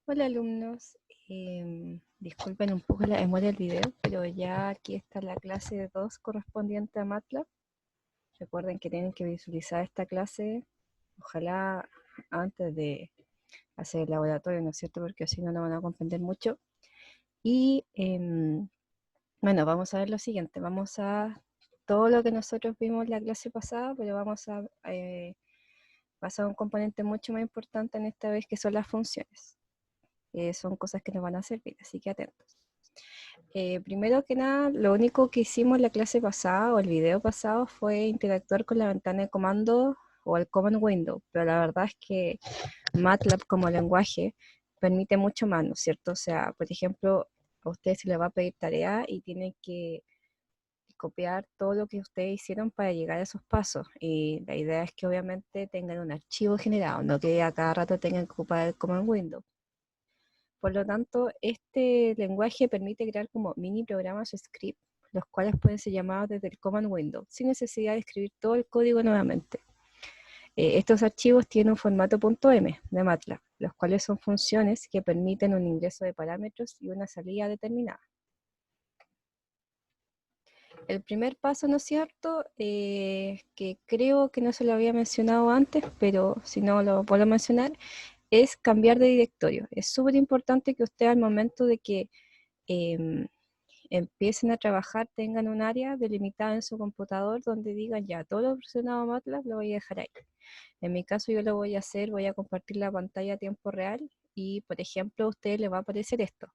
Hola alumnos, disculpen un poco la demora del video, pero ya aquí está la clase 2 correspondiente a MATLAB. Recuerden que tienen que visualizar esta clase, ojalá antes de hacer el laboratorio, ¿no es cierto? Porque así no van a comprender mucho. Y bueno, vamos a ver lo siguiente, vamos a todo lo que nosotros vimos en la clase pasada, pero vamos a pasar a un componente mucho más importante en esta vez, que son las funciones. Son cosas que nos van a servir, así que atentos. Primero que nada, lo único que hicimos en la clase pasada o el video pasado fue interactuar con la ventana de comando o el command window, pero la verdad es que MATLAB como lenguaje permite mucho más, ¿no es cierto? O sea, por ejemplo, a ustedes se les va a pedir tarea y tienen que copiar todo lo que ustedes hicieron para llegar a esos pasos, y la idea es que obviamente tengan un archivo generado, no que a cada rato tengan que ocupar el command window. Por lo tanto, este lenguaje permite crear como mini programas o scripts, los cuales pueden ser llamados desde el command window, sin necesidad de escribir todo el código nuevamente. Estos archivos tienen un formato .m de MATLAB, los cuales son funciones que permiten un ingreso de parámetros y una salida determinada. El primer paso, ¿no es cierto?, que creo que no se lo había mencionado antes, pero si no lo puedo mencionar, es cambiar de directorio. Es súper importante que usted al momento de que empiecen a trabajar tengan un área delimitada en su computador donde digan ya, todo lo relacionado a MATLAB lo voy a dejar ahí. En mi caso yo lo voy a hacer, voy a compartir la pantalla a tiempo real y por ejemplo a usted le va a aparecer esto.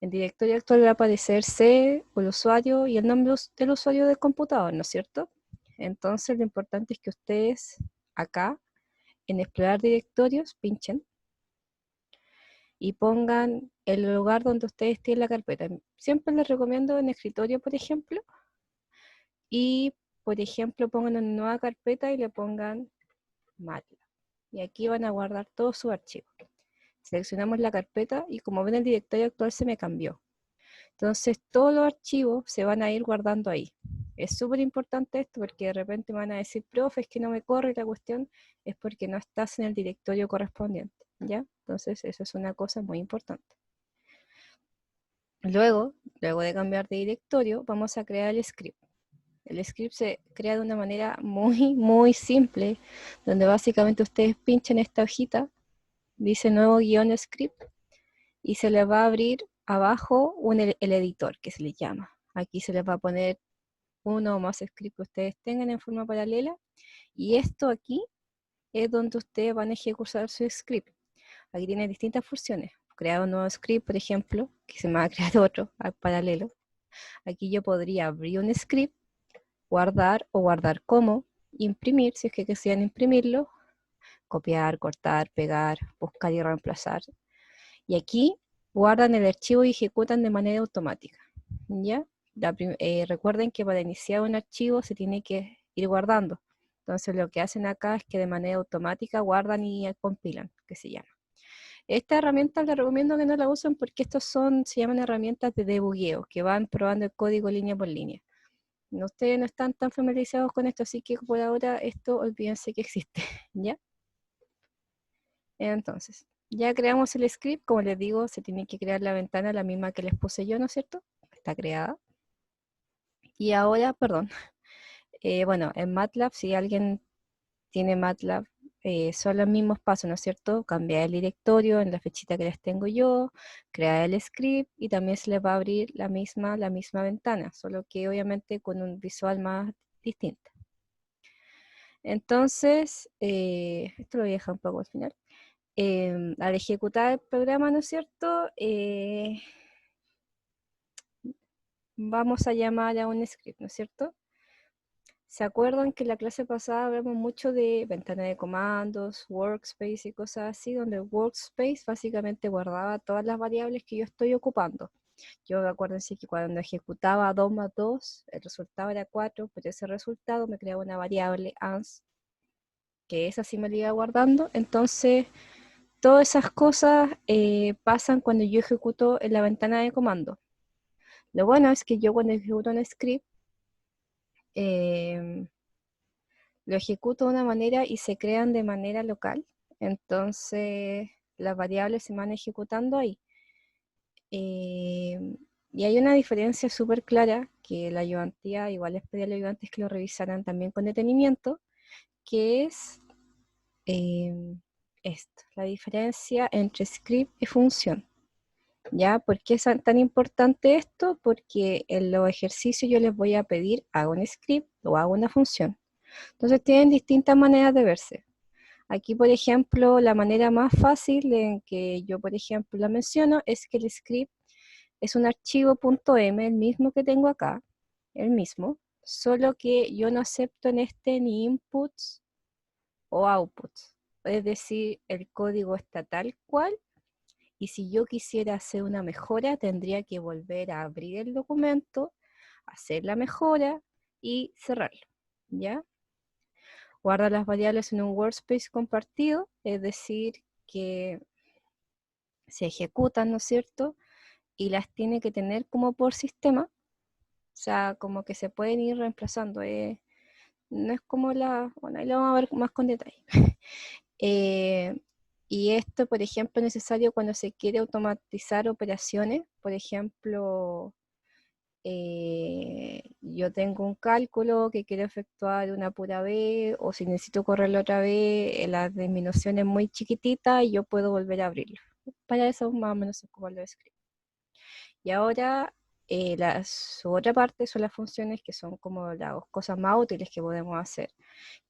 En directorio actual va a aparecer C, el usuario y el nombre del usuario del computador, ¿no es cierto? Entonces lo importante es que ustedes acá en explorar directorios pinchen y pongan el lugar donde ustedes tienen la carpeta. Siempre les recomiendo en escritorio, por ejemplo, y por ejemplo pongan una nueva carpeta y le pongan MATLAB. Y aquí van a guardar todos sus archivos. Seleccionamos la carpeta y como ven el directorio actual se me cambió. Entonces todos los archivos se van a ir guardando ahí. Es súper importante esto porque de repente me van a decir, profe, es que no me corre la cuestión, es porque no estás en el directorio correspondiente, ¿ya? Entonces eso es una cosa muy importante. Luego de cambiar de directorio, vamos a crear el script. El script se crea de una manera muy simple, donde básicamente ustedes pinchan esta hojita, dice nuevo guión script, y se les va a abrir abajo el editor, que se le llama. Aquí se les va a poner uno o más scripts que ustedes tengan en forma paralela, y esto aquí es donde ustedes van a ejecutar su script. Aquí tiene distintas funciones. Crear un nuevo script, por ejemplo, que se me va a crear otro al paralelo. Aquí yo podría abrir un script, guardar o guardar como, imprimir, si es que quisieran imprimirlo, copiar, cortar, pegar, buscar y reemplazar. Y aquí guardan el archivo y ejecutan de manera automática, ¿ya? Recuerden que para iniciar un archivo se tiene que ir guardando. Entonces lo que hacen acá es que de manera automática guardan y compilan, que se llama. Esta herramienta les recomiendo que no la usen porque se llaman herramientas de debugueo, que van probando el código línea por línea. Ustedes no están tan familiarizados con esto, así que por ahora esto olvídense que existe, ¿ya? Entonces, ya creamos el script, como les digo, se tiene que crear la ventana, la misma que les puse yo, ¿no es cierto? Está creada. Y ahora, perdón, bueno, en MATLAB, si alguien tiene MATLAB, son los mismos pasos, ¿no es cierto? Cambiar el directorio en la flechita que les tengo yo, crear el script y también se les va a abrir la misma ventana, solo que obviamente con un visual más distinto. Entonces, esto lo voy a dejar un poco al final. Al ejecutar el programa, ¿no es cierto? Vamos a llamar a un script, ¿no es cierto? ¿Se acuerdan que en la clase pasada hablamos mucho de ventana de comandos, workspace y cosas así, donde el workspace básicamente guardaba todas las variables que yo estoy ocupando? Yo acuérdense que cuando ejecutaba 2 más 2, el resultado era 4, pero ese resultado me creaba una variable ans, que esa sí me la iba guardando. Entonces, todas esas cosas pasan cuando yo ejecuto en la ventana de comando. Lo bueno es que yo cuando ejecuto un script, lo ejecuto de una manera y se crean de manera local. Entonces, las variables se van ejecutando ahí. Y hay una diferencia súper clara que la ayudantía, igual les pedí a los ayudantes que lo revisaran también con detenimiento, que es esto, la diferencia entre script y función. ¿Ya? ¿Por qué es tan importante esto? Porque en los ejercicios yo les voy a pedir, hago un script o hago una función. Entonces tienen distintas maneras de verse. Aquí, por ejemplo, la manera más fácil en que yo, por ejemplo, la menciono es que el script es un archivo .m, el mismo que tengo acá, el mismo, solo que yo no acepto en este ni inputs o outputs. Es decir, el código está tal cual, y si yo quisiera hacer una mejora, tendría que volver a abrir el documento, hacer la mejora y cerrarlo, ¿ya? Guarda las variables en un workspace compartido, es decir, que se ejecutan, ¿no es cierto? Y las tiene que tener como por sistema, o sea, como que se pueden ir reemplazando. No es como bueno, ahí lo vamos a ver más con detalle. Y esto, por ejemplo, es necesario cuando se quiere automatizar operaciones. Por ejemplo, yo tengo un cálculo que quiero efectuar una pura vez, o si necesito correrlo otra vez, la disminución es muy chiquitita y yo puedo volver a abrirlo. Para eso más o menos es como lo escribo. Y ahora su otra parte son las funciones que son como las cosas más útiles que podemos hacer,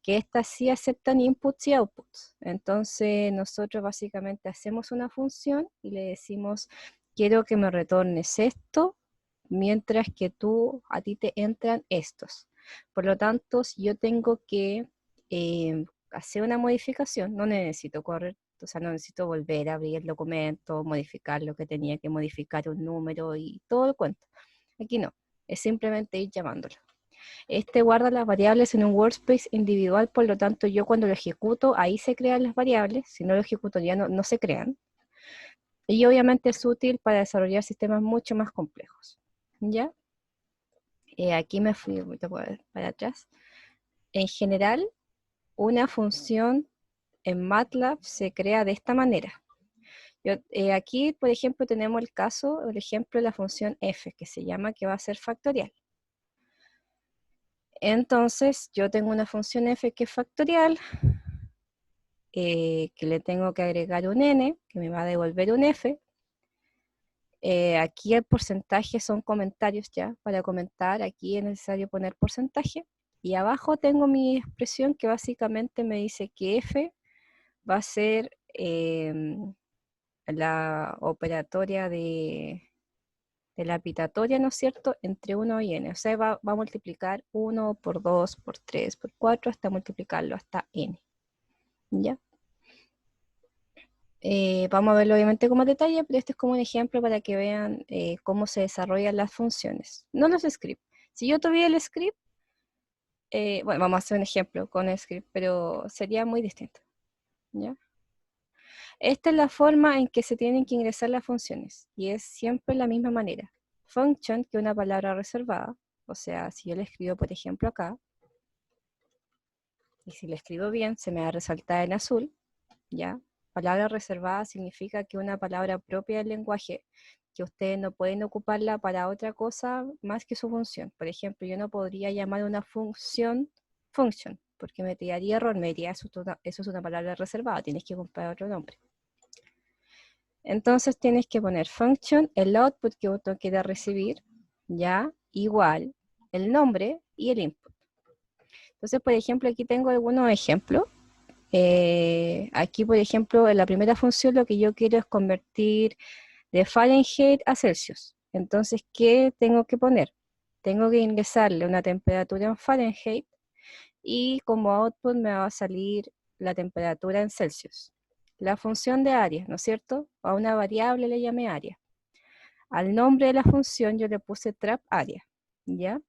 que estas sí aceptan inputs y outputs. Entonces nosotros básicamente hacemos una función y le decimos, quiero que me retornes esto, mientras que a ti te entran estos. Por lo tanto, si yo tengo que hacer una modificación, no necesito correr, o sea, no necesito volver a abrir el documento, modificar lo que tenía que modificar, un número y todo el cuento. Aquí no, es simplemente ir llamándolo. Este guarda las variables en un workspace individual, por lo tanto yo cuando lo ejecuto, ahí se crean las variables, si no lo ejecuto ya no se crean. Y obviamente es útil para desarrollar sistemas mucho más complejos. ¿Ya? Aquí me fui para atrás. En general, una función en MATLAB se crea de esta manera. Aquí, por ejemplo, tenemos el caso, el ejemplo de la función f, que se llama que va a ser factorial. Entonces, yo tengo una función f que es factorial, que le tengo que agregar un n, que me va a devolver un f. Aquí el porcentaje son comentarios ya, para comentar, aquí es necesario poner porcentaje. Y abajo tengo mi expresión que básicamente me dice que f va a ser la operatoria de la pitatoria, ¿no es cierto?, entre 1 y n. O sea, va a multiplicar 1 por 2, por 3, por 4, hasta multiplicarlo hasta n. ¿Ya? Vamos a verlo obviamente con más detalle, pero este es como un ejemplo para que vean cómo se desarrollan las funciones, no los scripts. Si yo tuviera el script, bueno, vamos a hacer un ejemplo con el script, pero sería muy distinto. ¿Ya? Esta es la forma en que se tienen que ingresar las funciones, y es siempre la misma manera. Function, que es una palabra reservada, o sea, si yo le escribo, por ejemplo, acá, y si le escribo bien, se me va a resaltar en azul, ¿ya? Palabra reservada significa que una palabra propia del lenguaje, que ustedes no pueden ocuparla para otra cosa más que su función. Por ejemplo, yo no podría llamar una función function, porque me tiraría error, me diría eso es una palabra reservada, tienes que comprar otro nombre. Entonces tienes que poner function, el output que uno quiera recibir, ya, igual, el nombre y el input. Entonces, por ejemplo, aquí tengo algunos ejemplos. Aquí, por ejemplo, en la primera función lo que yo quiero es convertir de Fahrenheit a Celsius. Entonces, ¿qué tengo que poner? Tengo que ingresarle una temperatura en Fahrenheit y como output me va a salir la temperatura en Celsius. La función de área, ¿no es cierto? A una variable le llamé área. Al nombre de la función yo le puse trap área, ¿ya?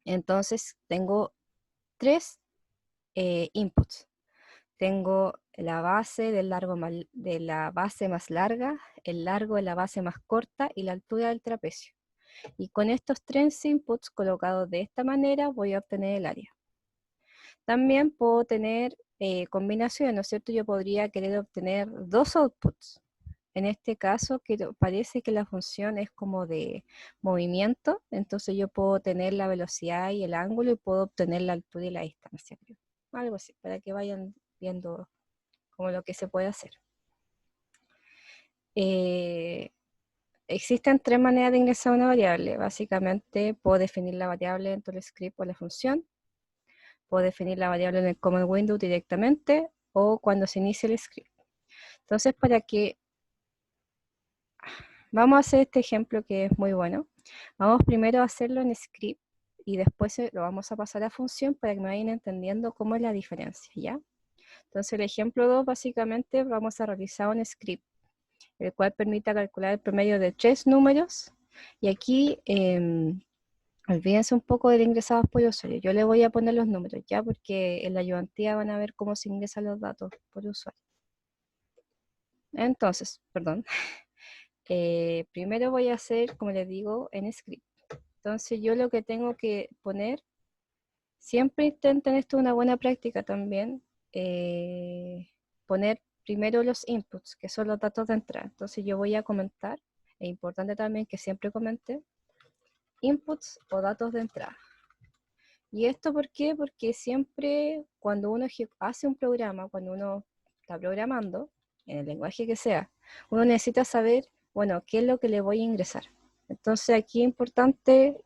Entonces tengo tres inputs. Tengo la base de la base más larga, el largo de la base más corta y la altura del trapecio. Y con estos tres inputs colocados de esta manera voy a obtener el área. También puedo tener combinaciones, ¿no es cierto? Yo podría querer obtener dos outputs. En este caso, parece que la función es como de movimiento, entonces yo puedo tener la velocidad y el ángulo y puedo obtener la altura y la distancia, creo. Algo así, para que vayan viendo como lo que se puede hacer. Existen tres maneras de ingresar una variable. Básicamente puedo definir la variable dentro del script o la función, puedo definir la variable en el command window directamente o cuando se inicie el script. Entonces, vamos a hacer este ejemplo que es muy bueno. Vamos primero a hacerlo en script y después lo vamos a pasar a función para que me vayan entendiendo cómo es la diferencia, ¿ya? Entonces, el ejemplo 2, básicamente, vamos a realizar un script, el cual permite calcular el promedio de 3 números. Y aquí, olvídense un poco del ingresado por usuario. Yo le voy a poner los números, ¿ya? Porque en la ayudantía van a ver cómo se ingresan los datos por usuario. Entonces, perdón. Primero voy a hacer, como les digo, en script. Entonces yo lo que tengo que poner, siempre intenten, esto es una buena práctica también, poner primero los inputs, que son los datos de entrada. Entonces yo voy a comentar, es importante también que siempre comente, inputs o datos de entrada. ¿Y esto por qué? Porque siempre cuando uno hace un programa, cuando uno está programando, en el lenguaje que sea, uno necesita saber, bueno, qué es lo que le voy a ingresar. Entonces aquí es importante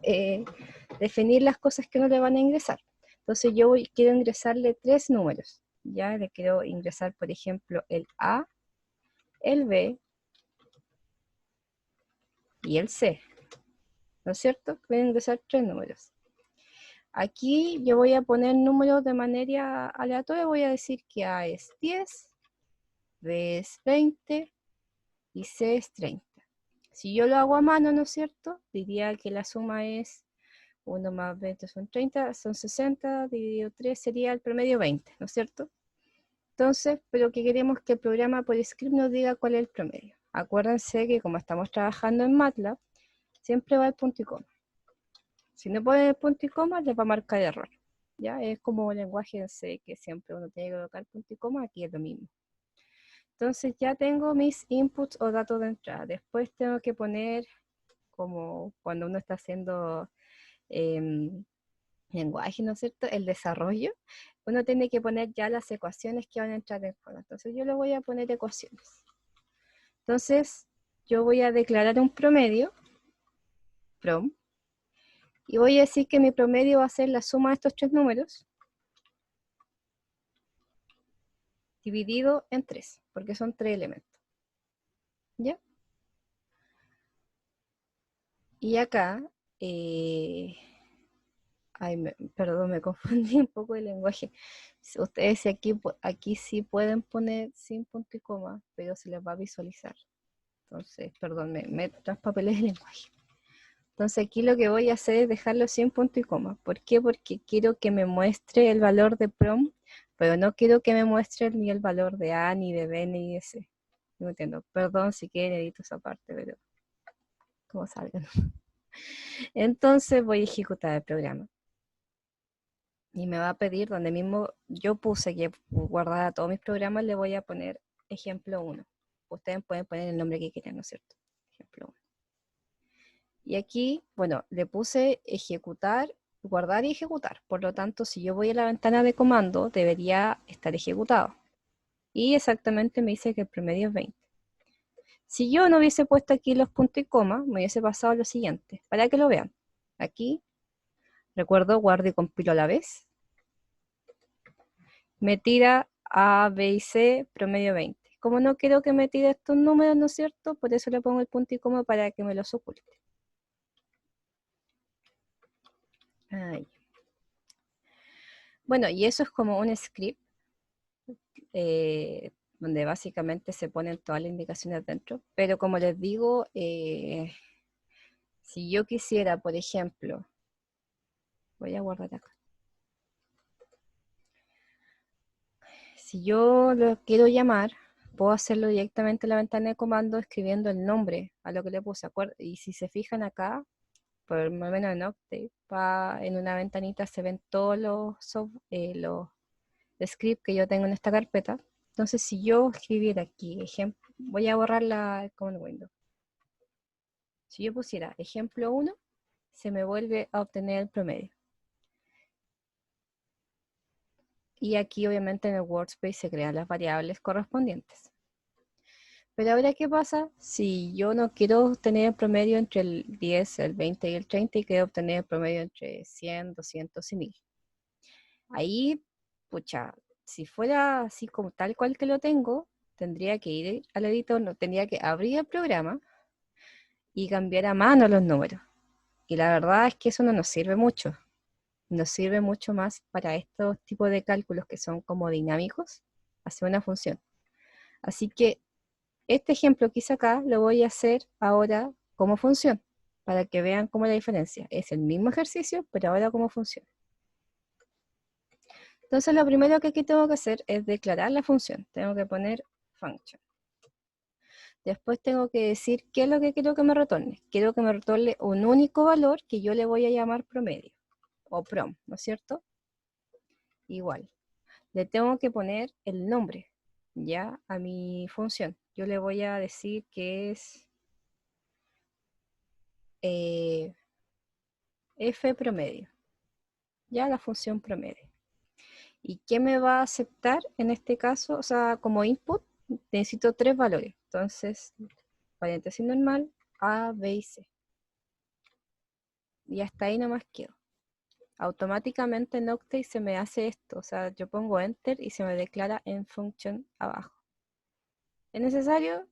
definir las cosas que no le van a ingresar. Entonces yo quiero ingresarle 3 números. Ya le quiero ingresar, por ejemplo, el A, el B y el C. ¿No es cierto? Voy a ingresar 3 números. Aquí yo voy a poner números de manera aleatoria, voy a decir que A es 10, B es 20 y C es 30. Si yo lo hago a mano, ¿no es cierto? Diría que la suma es 1 más 20 son 30, son 60, dividido 3 sería el promedio 20, ¿no es cierto? Entonces, pero que queremos que el programa por script nos diga cuál es el promedio. Acuérdense que como estamos trabajando en MATLAB, siempre va el punto y coma. Si no ponen el punto y coma, les va a marcar error. ¿Ya? Es como el lenguaje en C, que siempre uno tiene que colocar punto y coma, aquí es lo mismo. Entonces ya tengo mis inputs o datos de entrada. Después tengo que poner, como cuando uno está haciendo lenguaje, ¿no es cierto? El desarrollo, uno tiene que poner ya las ecuaciones que van a entrar en juego. Entonces yo le voy a poner ecuaciones. Entonces yo voy a declarar un promedio, prom, y voy a decir que mi promedio va a ser la suma de estos 3 números dividido en 3, porque son 3 elementos. ¿Ya? Y acá, perdón, me confundí un poco el lenguaje. Ustedes aquí sí pueden poner sin punto y coma, pero se les va a visualizar. Entonces, perdón, me traspapelé el lenguaje. Entonces aquí lo que voy a hacer es dejarlo sin punto y coma. ¿Por qué? Porque quiero que me muestre el valor de prom, pero no quiero que me muestre ni el valor de A, ni de B, ni de C. No entiendo. Perdón si quieren edito esa parte, pero como salga. Entonces voy a ejecutar el programa. Y me va a pedir, donde mismo yo puse que guardara todos mis programas, le voy a poner ejemplo 1. Ustedes pueden poner el nombre que quieran, ¿no es cierto? Ejemplo 1. Y aquí, bueno, le puse ejecutar, guardar y ejecutar. Por lo tanto, si yo voy a la ventana de comando, debería estar ejecutado. Y exactamente me dice que el promedio es 20. Si yo no hubiese puesto aquí los puntos y coma, me hubiese pasado lo siguiente, para que lo vean. Aquí, recuerdo, guardo y compilo a la vez. Me tira A, B y C, promedio 20. Como no quiero que me tire estos números, ¿no es cierto? Por eso le pongo el punto y coma para que me los oculte. Ahí. Bueno, y eso es como un script, donde básicamente se ponen todas las indicaciones dentro. Pero como les digo, si yo quisiera, por ejemplo, voy a guardar acá. Si yo lo quiero llamar, puedo hacerlo directamente en la ventana de comando escribiendo el nombre a lo que le puse. Y si se fijan acá, por lo menos en Octave, en una ventanita se ven todos los script que yo tengo en esta carpeta. Entonces, si yo escribiera aquí, ejemplo, voy a borrar el command window. Si yo pusiera ejemplo 1, se me vuelve a obtener el promedio. Y aquí obviamente en el workspace se crean las variables correspondientes. Pero ahora, ¿qué pasa si yo no quiero obtener el promedio entre el 10, el 20 y el 30 y quiero obtener el promedio entre 100, 200 y 1000? Ahí, pucha, si fuera así como tal cual que lo tengo, tendría que ir al editor, no, tendría que abrir el programa y cambiar a mano los números. Y la verdad es que eso no nos sirve mucho. Nos sirve mucho más para estos tipos de cálculos que son como dinámicos, hacer una función. Así que este ejemplo que hice acá lo voy a hacer ahora como función, para que vean cómo es la diferencia. Es el mismo ejercicio, pero ahora como función. Entonces lo primero que aquí tengo que hacer es declarar la función. Tengo que poner function. Después tengo que decir qué es lo que quiero que me retorne. Quiero que me retorne un único valor que yo le voy a llamar promedio, o prom, ¿no es cierto? Igual. Le tengo que poner el nombre, ya, a mi función. Yo le voy a decir que es f promedio, ya, la función promedio. ¿Y qué me va a aceptar en este caso? O sea, como input necesito 3 valores. Entonces, paréntesis normal, A, B y C. Y hasta ahí nomás quedo. Automáticamente en Octave se me hace esto. O sea, yo pongo Enter y se me declara en function abajo. ¿Es necesario?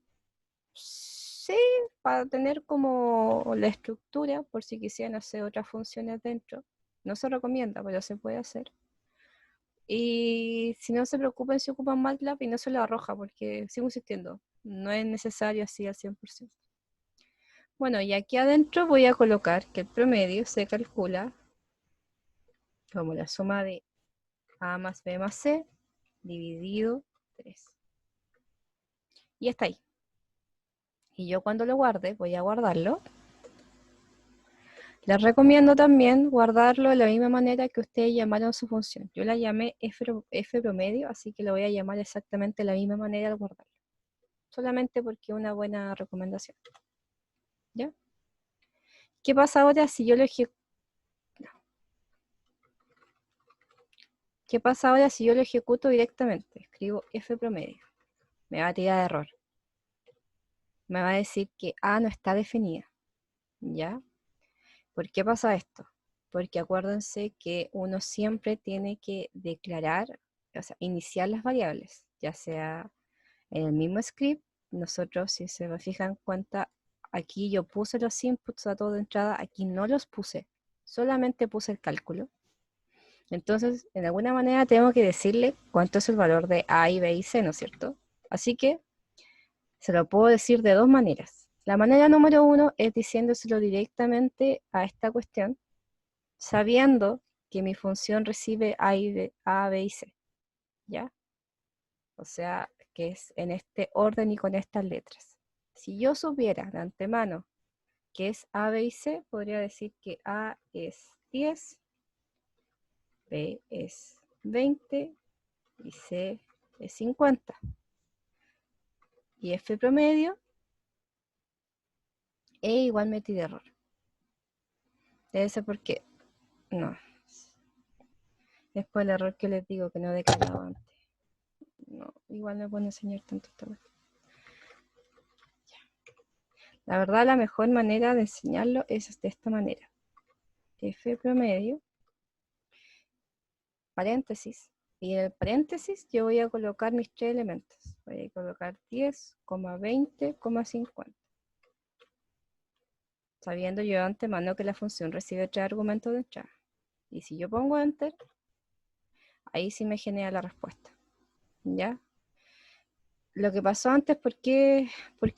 Sí, para tener como la estructura, por si quisieran hacer otras funciones dentro. No se recomienda, pero se puede hacer. Y si no se preocupen si ocupan MATLAB y no se lo arroja, porque sigo insistiendo, no es necesario así al 100%. Bueno, y aquí adentro voy a colocar que el promedio se calcula como la suma de A más B más C dividido 3. Y está ahí. Y yo cuando lo guarde, voy a guardarlo. Les recomiendo también guardarlo de la misma manera que ustedes llamaron su función. Yo la llamé f promedio, así que lo voy a llamar exactamente de la misma manera al guardarlo. Solamente porque es una buena recomendación. ¿Ya? ¿Qué pasa ahora si yo lo ejecuto? ¿Qué pasa ahora si yo lo ejecuto directamente? Escribo f promedio. Me va a tirar error. Me va a decir que A no está definida. ¿Ya? ¿Por qué pasa esto? Porque acuérdense que uno siempre tiene que declarar, o sea, iniciar las variables, ya sea en el mismo script. Nosotros, si se me fijan en cuenta, aquí yo puse los inputs a todo de entrada, aquí no los puse, solamente puse el cálculo. Entonces, en alguna manera tengo que decirle cuánto es el valor de A y B y C, ¿no es cierto? Así que se lo puedo decir de dos maneras. La manera número 1 es diciéndoselo directamente a esta cuestión, sabiendo que mi función recibe A, B y C, ¿ya? O sea, que es en este orden y con estas letras. Si yo supiera de antemano que es A, B y C, podría decir que A es 10, B es 20 y C es 50. Y F promedio E igual metí de error. Debe ser porque, no, después el error que les digo que no he declarado antes. No, igual no puedo enseñar tanto esta vez. La verdad, la mejor manera de enseñarlo es de esta manera. F promedio, paréntesis, y en el paréntesis yo voy a colocar mis 3 elementos. Voy a colocar 10, 20, 50. Sabiendo yo de antemano que la función recibe 3 argumentos de entrada. Y si yo pongo Enter, ahí sí me genera la respuesta. ¿Ya? Lo que pasó antes, ¿por qué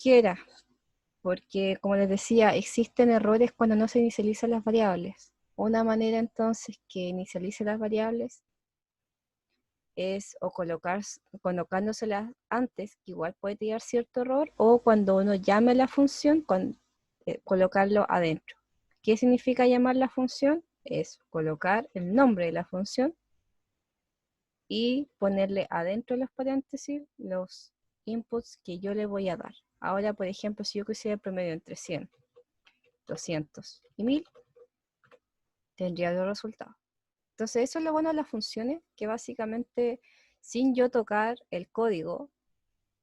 era? Porque, como les decía, existen errores cuando no se inicializan las variables. Una manera entonces que inicialice las variables es o colocándoselas antes, que igual puede tirar cierto error, o cuando uno llame la función, colocarlo adentro. ¿Qué significa llamar la función? Es colocar el nombre de la función y ponerle adentro de los paréntesis los inputs que yo le voy a dar. Ahora, por ejemplo, si yo quisiera el promedio entre 100, 200 y 1000, tendría los resultados. Entonces, eso es lo bueno de las funciones, que básicamente, sin yo tocar el código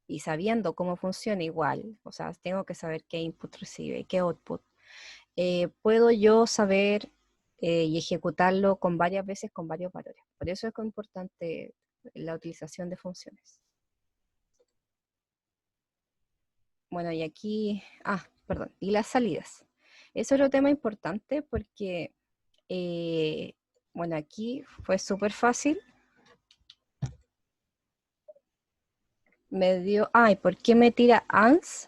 y sabiendo cómo funciona igual, o sea, tengo que saber qué input recibe, qué output, puedo yo saber y ejecutarlo con varias veces con varios valores. Por eso es importante la utilización de funciones. Bueno, y aquí, perdón, y las salidas. Es otro tema importante porque, bueno, aquí fue súper fácil. Me dio, ¿y por qué me tira ANS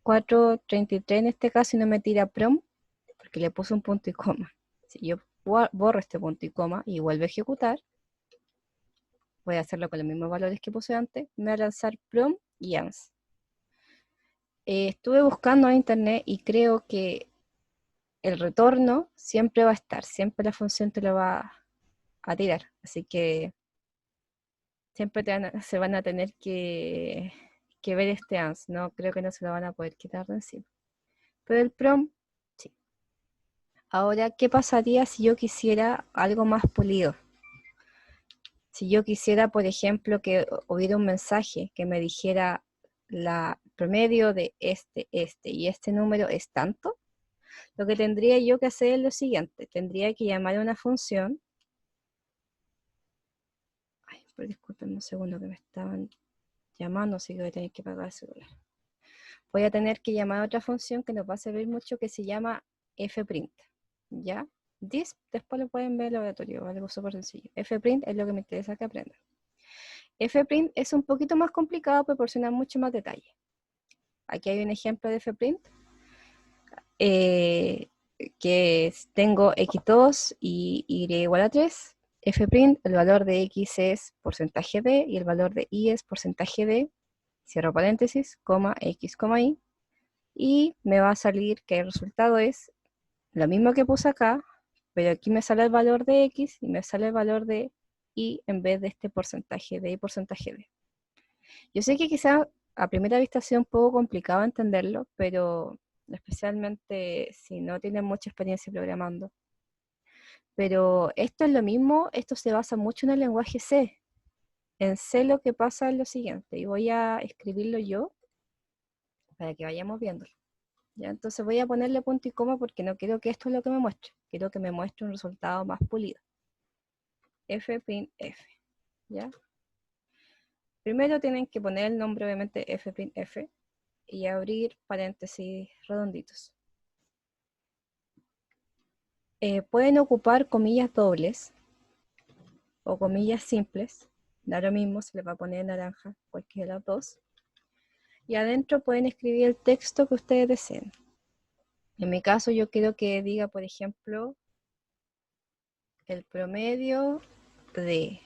433 en este caso y no me tira PROM? Porque le puse un punto y coma. Si yo borro este punto y coma y vuelvo a ejecutar, voy a hacerlo con los mismos valores que puse antes, me va a lanzar PROM y ANS. Estuve buscando en internet y creo que el retorno siempre va a estar, siempre la función te lo va a tirar, así que siempre se van a tener que ver este ANS, no creo que no se lo van a poder quitar de encima. Pero el PROM, sí. Ahora, ¿qué pasaría si yo quisiera algo más pulido? Si yo quisiera, por ejemplo, que hubiera un mensaje que me dijera la promedio de este y este número es tanto, lo que tendría yo que hacer es lo siguiente. Tendría que llamar a una función. Pero disculpen un segundo que me estaban llamando, así que voy a tener que apagar el celular. Voy a tener que llamar a otra función que nos va a servir mucho que se llama fprint. ¿Ya? This, después lo pueden ver en el laboratorio, algo súper sencillo. Fprint es lo que me interesa que aprendan. Fprint es un poquito más complicado, proporciona mucho más detalle. Aquí hay un ejemplo de fprint, que tengo x2 y y igual a 3. Fprint, el valor de x es porcentaje de y el valor de y es porcentaje de, cierro paréntesis, coma, x, y, y me va a salir que el resultado es lo mismo que puse acá, pero aquí me sale el valor de x y me sale el valor de y en vez de este porcentaje de y porcentaje de. Yo sé que quizá a primera vista sea un poco complicado entenderlo, pero especialmente si no tienen mucha experiencia programando. Pero esto es lo mismo, esto se basa mucho en el lenguaje C. En C lo que pasa es lo siguiente, y voy a escribirlo yo para que vayamos viéndolo. ¿Ya? Entonces voy a ponerle punto y coma porque no quiero que esto es lo que me muestre, quiero que me muestre un resultado más pulido. Fprintf, ¿ya? Primero tienen que poner el nombre, obviamente, fprintf, y abrir paréntesis redonditos. Pueden ocupar comillas dobles o comillas simples, da lo mismo, se les va a poner naranja, cualquiera de las dos. Y adentro pueden escribir el texto que ustedes deseen. En mi caso yo quiero que diga, por ejemplo, el promedio de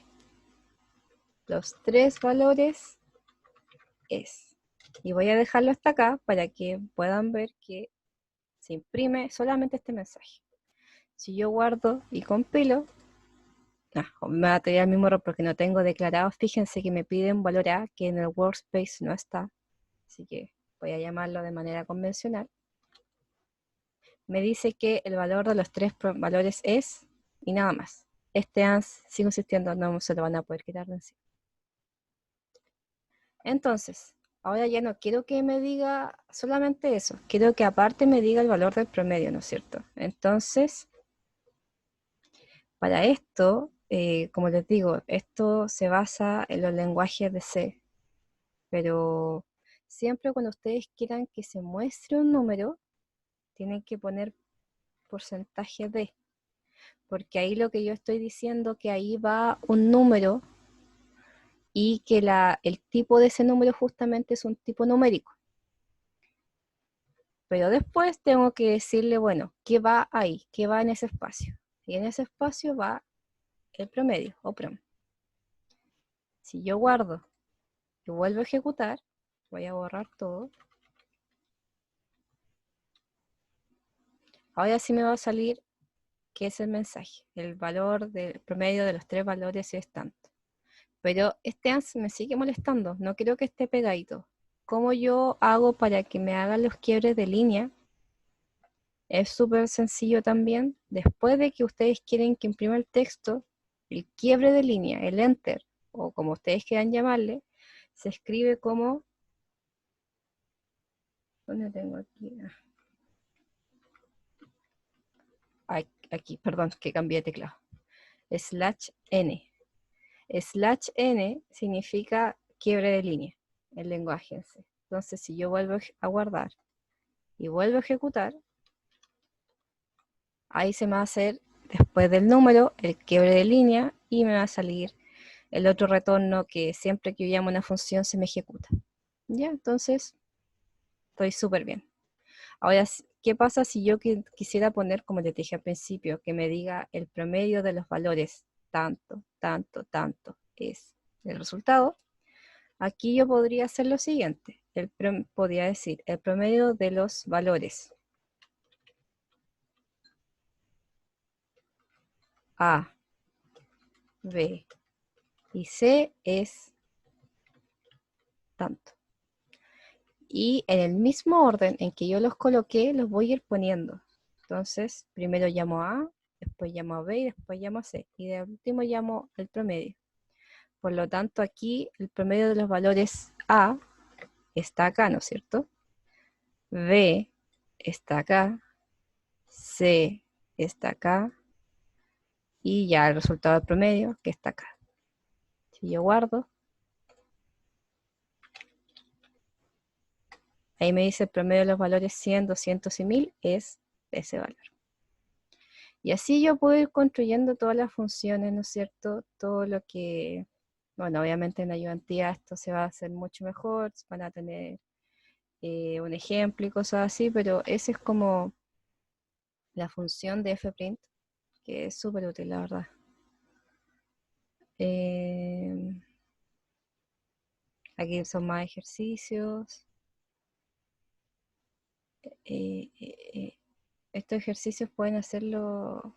los tres valores es. Y voy a dejarlo hasta acá para que puedan ver que se imprime solamente este mensaje. Si yo guardo y compilo, me va a tener el mismo error porque no tengo declarado. Fíjense que me pide un valor A que en el workspace no está. Así que voy a llamarlo de manera convencional. Me dice que el valor de los tres valores es y nada más. Este ANS sigue insistiendo, no se lo van a poder quitar de encima. Entonces, ahora ya no quiero que me diga solamente eso. Quiero que aparte me diga el valor del promedio, ¿no es cierto? Entonces, para esto, como les digo, esto se basa en los lenguajes de C. Pero siempre cuando ustedes quieran que se muestre un número, tienen que poner porcentaje de, porque ahí lo que yo estoy diciendo que ahí va un número y que el tipo de ese número justamente es un tipo numérico. Pero después tengo que decirle, bueno, ¿qué va ahí? ¿Qué va en ese espacio? Y en ese espacio va el promedio o prom. Si yo guardo y vuelvo a ejecutar, voy a borrar todo. Ahora sí me va a salir qué es el mensaje. El valor del promedio de los tres valores es tanto. Pero este ANS me sigue molestando, no quiero que esté pegadito. ¿Cómo yo hago para que me hagan los quiebres de línea? Es súper sencillo también. Después de que ustedes quieren que imprima el texto, el quiebre de línea, el enter, o como ustedes quieran llamarle, se escribe como... ¿Dónde tengo aquí? Aquí, perdón, que cambié de teclado. /n. /n significa quiebre de línea, el lenguaje en sí. Entonces, si yo vuelvo a guardar y vuelvo a ejecutar, ahí se me va a hacer, después del número, el quiebre de línea y me va a salir el otro retorno que siempre que yo llamo una función se me ejecuta. Ya, entonces, estoy súper bien. Ahora, ¿qué pasa si yo quisiera poner, como te dije al principio, que me diga el promedio de los valores, tanto, tanto, tanto, es el resultado? Aquí yo podría hacer lo siguiente. Podría decir el promedio de los valores A, B y C es tanto. Y en el mismo orden en que yo los coloqué, los voy a ir poniendo. Entonces, primero llamo a A, después llamo a B y después llamo a C. Y de último llamo el promedio. Por lo tanto, aquí el promedio de los valores A está acá, ¿no es cierto? B está acá, C está acá, y ya el resultado del promedio que está acá. Si yo guardo, ahí me dice el promedio de los valores 100, 200 y 1000 es ese valor. Y así yo puedo ir construyendo todas las funciones, ¿no es cierto? Todo lo que, bueno, obviamente en ayudantía esto se va a hacer mucho mejor, van a tener un ejemplo y cosas así, pero esa es como la función de fprint, que es súper útil, la verdad. Aquí son más ejercicios. Estos ejercicios pueden hacerlo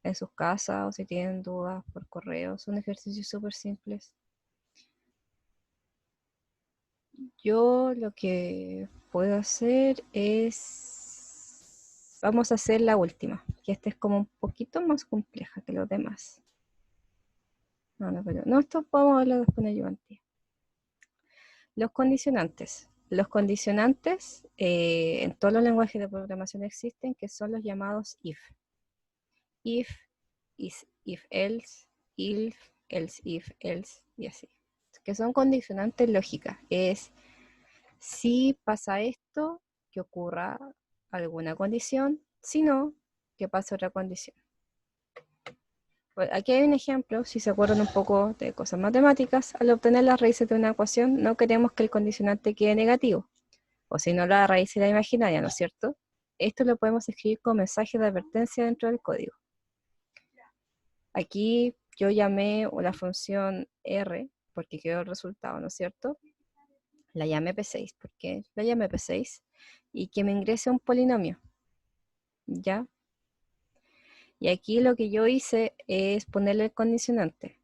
en sus casas o si tienen dudas por correo. Son ejercicios súper simples. Yo lo que puedo hacer es... Vamos a hacer la última, que esta es como un poquito más compleja que los demás. No, esto vamos a hablar después de ayudantía. Los condicionantes. Los condicionantes en todos los lenguajes de programación existen, que son los llamados if. If, if else, else if, else y así. Que son condicionantes lógicas. Es si pasa esto, que ocurra alguna condición, si no, que pase otra condición. Aquí hay un ejemplo, si se acuerdan un poco de cosas matemáticas, al obtener las raíces de una ecuación no queremos que el condicionante quede negativo, o si no la raíz será imaginaria, ¿no es cierto? Esto lo podemos escribir con mensaje de advertencia dentro del código. Aquí yo llamé la función R, porque quedó el resultado, ¿no es cierto? La llamé P6, porque la llamé P6, y que me ingrese un polinomio, ¿ya? Y aquí lo que yo hice es ponerle el condicionante.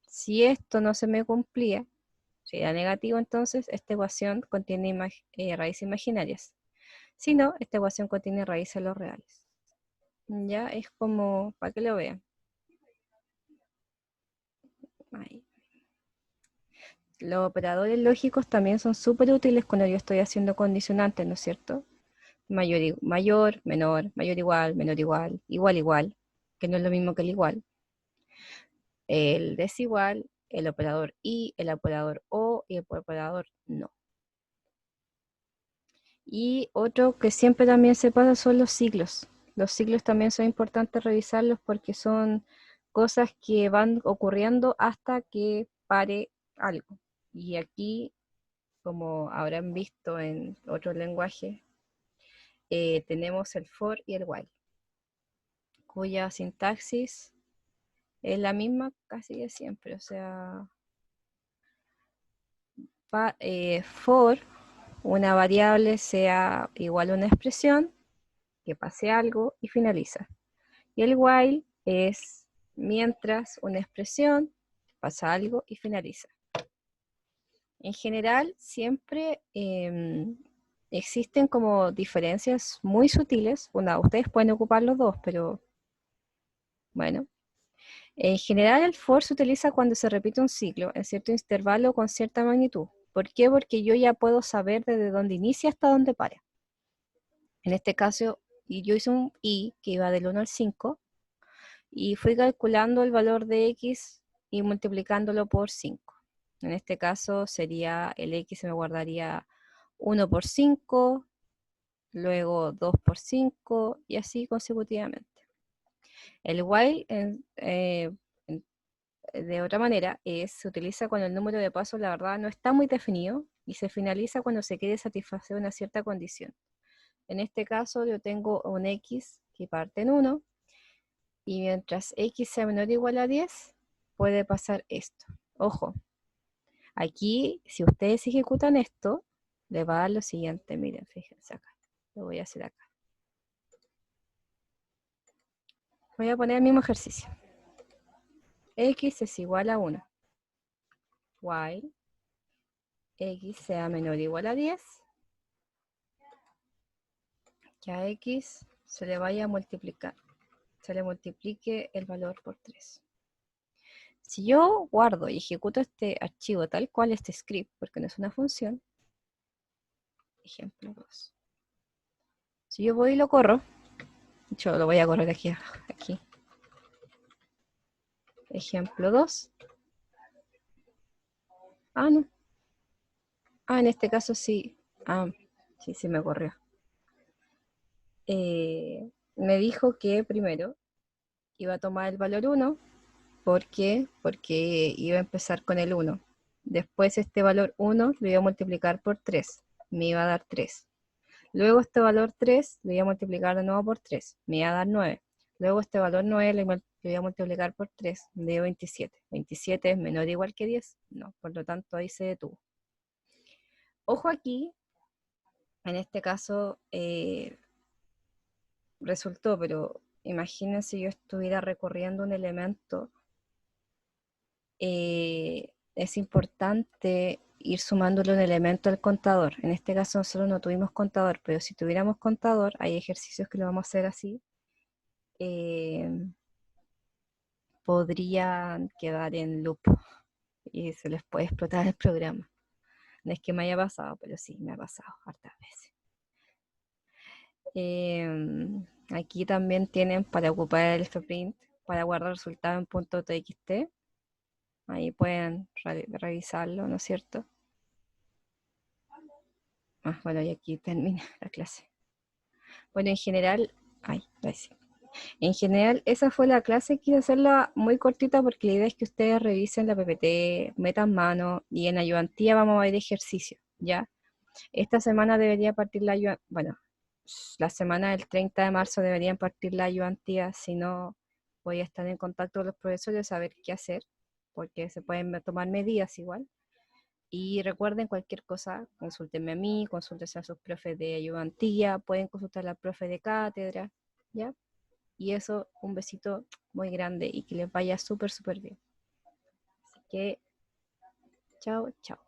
Si esto no se me cumplía, si era negativo, entonces esta ecuación contiene raíces imaginarias. Si no, esta ecuación contiene raíces los reales. Ya es como, para que lo vean. Ahí. Los operadores lógicos también son súper útiles cuando yo estoy haciendo condicionantes, ¿no es cierto? Mayor, menor, mayor igual, menor igual, igual igual, que no es lo mismo que el igual. El desigual, el operador y, el operador o y el operador no. Y otro que siempre también se pasa son los siglos. Los siglos también son importantes revisarlos porque son cosas que van ocurriendo hasta que pare algo. Y aquí, como habrán visto en otros lenguajes, tenemos el for y el while, cuya sintaxis es la misma casi de siempre. O sea, for una variable sea igual a una expresión, que pase algo y finaliza. Y el while es mientras una expresión pasa algo y finaliza. En general, siempre existen como diferencias muy sutiles. Bueno, ustedes pueden ocupar los dos, pero bueno. En general, el for se utiliza cuando se repite un ciclo en cierto intervalo con cierta magnitud. ¿Por qué? Porque yo ya puedo saber desde dónde inicia hasta dónde para. En este caso, yo hice un i que iba del 1 al 5 y fui calculando el valor de x y multiplicándolo por 5. En este caso sería el x, se me guardaría 1 por 5, luego 2 por 5 y así consecutivamente. El while, de otra manera, se utiliza cuando el número de pasos, la verdad, no está muy definido y se finaliza cuando se quiere satisfacer una cierta condición. En este caso yo tengo un x que parte en 1 y mientras x sea menor o igual a 10, puede pasar esto. Ojo, aquí si ustedes ejecutan esto, les va a dar lo siguiente. Miren, fíjense acá. Lo voy a hacer acá. Voy a poner el mismo ejercicio. X es igual a 1. While x sea menor o igual a 10, que a x se le vaya a multiplicar. Se le multiplique el valor por 3. Si yo guardo y ejecuto este archivo tal cual, este script, porque no es una función, ejemplo 2. Si yo voy y lo corro, yo lo voy a correr aquí. Ejemplo 2. Ah, no. Ah, en este caso sí. Ah, sí, sí me corrió. Me dijo que primero iba a tomar el valor 1. ¿Por qué? Porque iba a empezar con el 1. Después este valor 1 lo iba a multiplicar por 3. Me iba a dar 3. Luego este valor 3 lo voy a multiplicar de nuevo por 3, me va a dar 9. Luego este valor 9 lo voy a multiplicar por 3, me dio 27. 27 es menor o igual que 10, no, por lo tanto ahí se detuvo. Ojo aquí, en este caso resultó, pero imagínense yo estuviera recorriendo un elemento, es importante ir sumándole un elemento al contador. En este caso nosotros no tuvimos contador, pero si tuviéramos contador, hay ejercicios que lo vamos a hacer así, podrían quedar en loop y se les puede explotar el programa. No es que me haya pasado, pero sí, me ha pasado hartas veces. Aquí también tienen para ocupar el fprint, para guardar resultados en .txt. Ahí pueden revisarlo, ¿no es cierto? Bueno, y aquí termina la clase. Bueno, en general, en general, esa fue la clase. Quise hacerla muy cortita porque la idea es que ustedes revisen la PPT, metan mano y en ayudantía vamos a ver ejercicio, ¿ya? Esta semana debería partir la ayudantía, bueno, la semana del 30 de marzo deberían partir la ayudantía, si no voy a estar en contacto con los profesores a ver qué hacer, porque se pueden tomar medidas igual. Y recuerden cualquier cosa, consúltenme a mí, consúltense a sus profes de ayudantía, pueden consultar a la profe de cátedra, ¿ya? Y eso, un besito muy grande y que les vaya súper, súper bien. Así que, chao, chao.